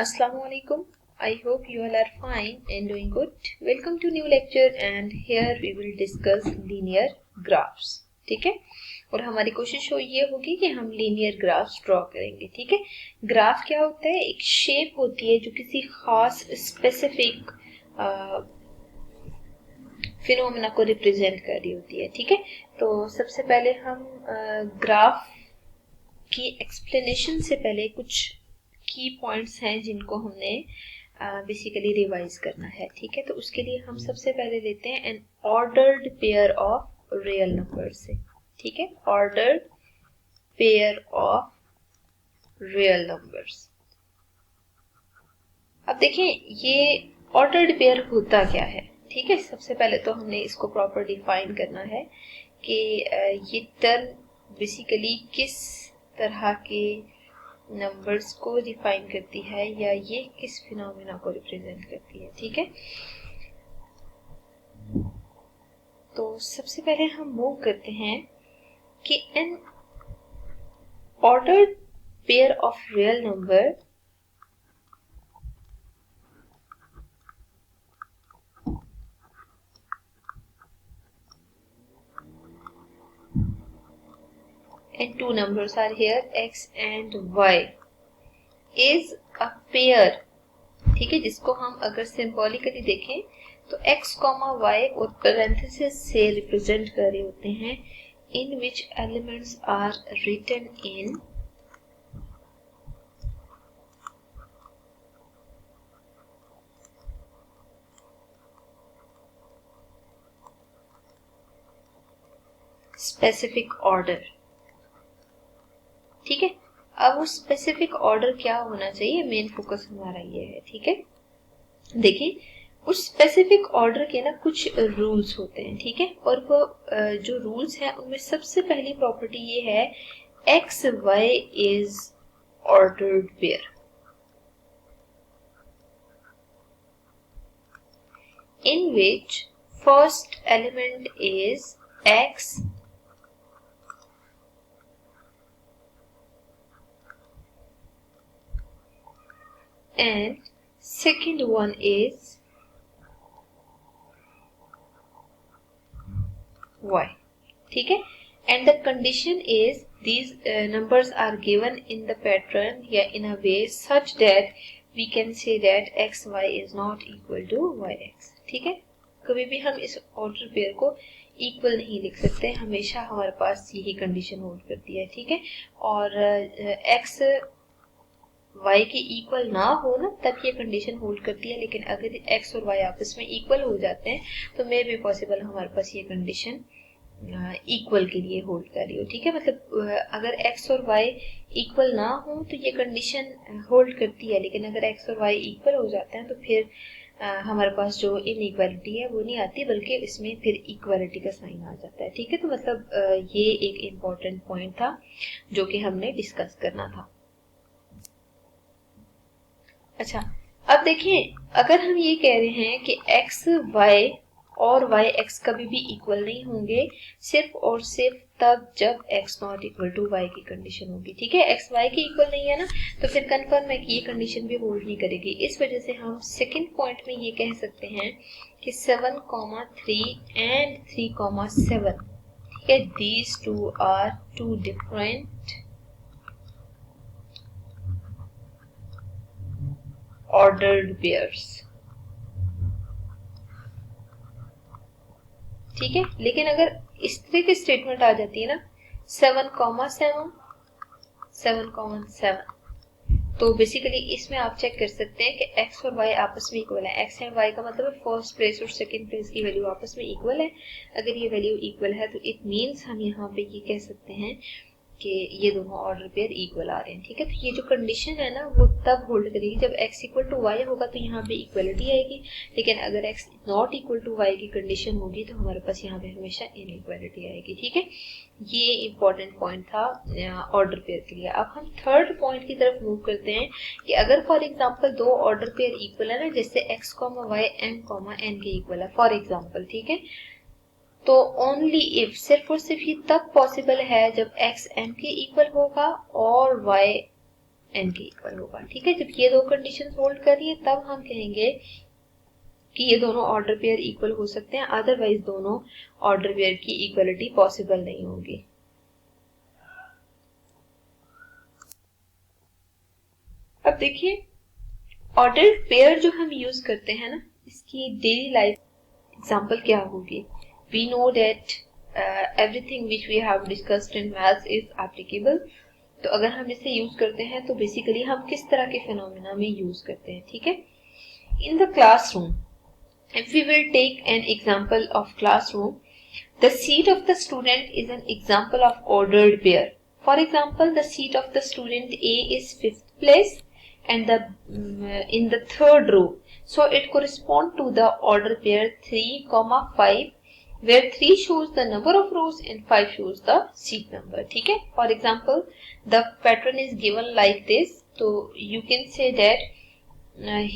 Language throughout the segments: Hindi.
Assalamu alaikum. I hope you all are fine and doing good. Welcome to new lecture and here we will discuss linear graphs. ठीक है, और हमारी कोशिश ये होगी कि हम लीनियर ग्राफ्स ड्रॉ करेंगे. ठीक है, ग्राफ क्या होता है? एक शेप होती है जो किसी खास स्पेसिफिक फिनोमेना को रिप्रेजेंट कर रही होती है. ठीक है, तो सबसे पहले हम ग्राफ की एक्सप्लेनेशन से पहले कुछ की पॉइंट्स हैं जिनको हमने बेसिकली रिवाइज करना है. ठीक है, तो उसके लिए हम सबसे पहले लेते हैं N ordered pair of real number से. ठीक है, ordered pair of real numbers. अब देखें ये ऑर्डर्ड पेयर होता क्या है. ठीक है, सबसे पहले तो हमने इसको प्रॉपर डिफाइन करना है कि ये टर्म बेसिकली किस तरह के नंबर्स को डिफाइन करती है या ये किस फिनोमेना को रिप्रेजेंट करती है. ठीक है, तो सबसे पहले हम मूव करते हैं कि N ordered pair of real number and two numbers are here x and y is a pair. ठीक है, जिसको हम अगर सिंबॉलिकली देखें तो x, y और पैरेंथेसिस से रिप्रेजेंट कर रहे होते हैं in which elements are written in specific order. ठीक है, अब वो स्पेसिफिक ऑर्डर क्या होना चाहिए, मेन फोकस हमारा ये है. ठीक है, देखिए उस स्पेसिफिक ऑर्डर के ना कुछ रूल्स होते हैं. ठीक है, और वो जो रूल्स हैं उनमें सबसे पहली प्रॉपर्टी ये है x y is ordered pair. In which first element is x and second one is y. ठीक है, and the condition is these numbers are given in the pattern या in a way such that we can say that x y is not equal to y x. ठीक है, कभी भी हम इस ऑर्डर पेयर को इक्वल नहीं लिख सकते, हमेशा हमारे पास यही कंडीशन होल्ड करती है. ठीक है, और x y के इक्वल ना हो ना तब ये कंडीशन होल्ड करती है, लेकिन अगर x और y आपस में इक्वल हो जाते हैं तो मे भी पॉसिबल हमारे पास ये कंडीशन इक्वल के लिए होल्ड कर रही हो. ठीक है, मतलब अगर x और y इक्वल ना हो तो ये कंडीशन होल्ड करती है, लेकिन अगर x और y इक्वल हो जाते हैं तो फिर हमारे पास जो इनइक्वालिटी है वो नहीं आती, बल्कि इसमें फिर इक्वालिटी का साइन आ जाता है. ठीक है, तो मतलब ये एक इम्पॉर्टेंट पॉइंट था जो कि हमने डिस्कस करना था. अच्छा, अब देखिए अगर हम ये कह रहे हैं कि x y और y x कभी भी इक्वल नहीं होंगे सिर्फ और सिर्फ तब जब x not equal to y की कंडीशन होगी. ठीक है, x y के इक्वल नहीं है ना, तो फिर कंफर्म है कि ये कंडीशन भी होल्ड नहीं करेगी. इस वजह से हम सेकंड पॉइंट में ये कह सकते हैं कि 7,3 एंड 3,7. ठीक है, these two are two different ordered pairs. ठीक है, लेकिन अगर इस तरह की स्टेटमेंट आ जाती है ना 7,7 7,7, तो बेसिकली इसमें आप चेक कर सकते हैं कि x और y आपस में इक्वल है. x एंड y का मतलब है फर्स्ट प्लेस और सेकंड प्लेस की वैल्यू आपस में इक्वल है. अगर ये वैल्यू इक्वल है तो इट मीन्स हम यहाँ पे ये कह सकते हैं कि ये दोनों ऑर्डर पेयर इक्वल आ रहे हैं. ठीक है, तो ये जो कंडीशन है ना वो तब होल्ड करेगी जब x इक्वल टू y होगा तो यहाँ पे इक्वलिटी आएगी, लेकिन अगर x not equal to y की कंडीशन होगी तो हमारे पास यहाँ पे हमेशा इनइक्वालिटी आएगी. ठीक है, ये इम्पोर्टेंट पॉइंट था ऑर्डर पेयर के लिए. अब हम थर्ड पॉइंट की तरफ मूव करते हैं कि अगर फॉर एग्जाम्पल दो ऑर्डर पेयर इक्वल है ना, जैसे x, y, m, n के इक्वल है फॉर एग्जाम्पल. ठीक है, तो ओनली इफ सिर्फ और सिर्फ ये तब पॉसिबल है जब x m के इक्वल होगा और y n के इक्वल होगा। ठीक है, जब ये दो कंडीशन होल्ड कर रही है तब हम कहेंगे कि ये दोनों ऑर्डर पेयर इक्वल हो सकते हैं, अदरवाइज दोनों ऑर्डर पेयर की इक्वलिटी पॉसिबल नहीं होगी। अब देखिए ऑर्डर पेयर जो हम यूज करते हैं ना, इसकी डेली लाइफ एग्जांपल क्या होगी। We know that everything which we have discussed in maths is applicable. तो अगर हम इसे यूज करते हैं तो बेसिकली हम किस तरह के फिनोमेना में यूज करते हैं। ठीक है, in the classroom, if we will take an example of classroom, the seat of the student is an example of ordered pair. For example, the seat of the student A is 5th place and in the 3rd row. So it corresponds to the order pair 3, 5, where 3 shows the number of rows and 5 shows the seat number. ठीक है, for example, the pattern is given like this. So you can say that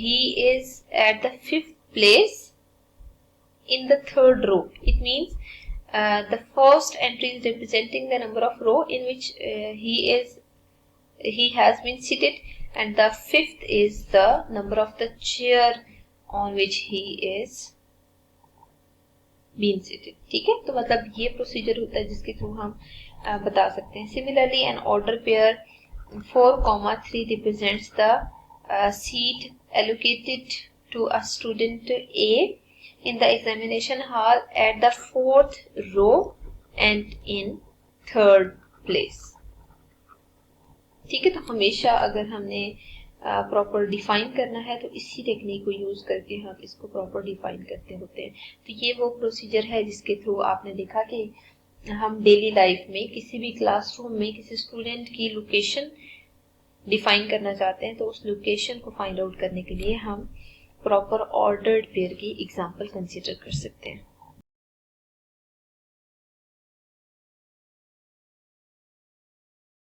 he is at the 5th place in the 3rd row. It means the first entry is representing the number of row in which he has been seated, and the 5th is the number of the chair on which he is been seated. ठीक है, तो मतलब ये प्रोसीजर होता है जिसके थ्रू हम बता सकते हैं। Similarly, an order pair 4, 3 represents the seat allocated to a student A in the examination hall at the 4th row and in 3rd place. ठीक है, तो हमेशा अगर हमने प्रॉपर डिफाइन करना है तो इसी टेक्निक को यूज करके हम इसको प्रॉपर डिफाइन करते होते हैं। तो ये वो प्रोसीजर है जिसके थ्रू आपने देखा कि हम डेली लाइफ में किसी भी क्लासरूम में किसी स्टूडेंट की लोकेशन डिफाइन करना चाहते हैं तो उस लोकेशन को फाइंड आउट करने के लिए हम प्रॉपर ऑर्डर्ड पेयर की एग्जांपल कंसीडर कर सकते हैं।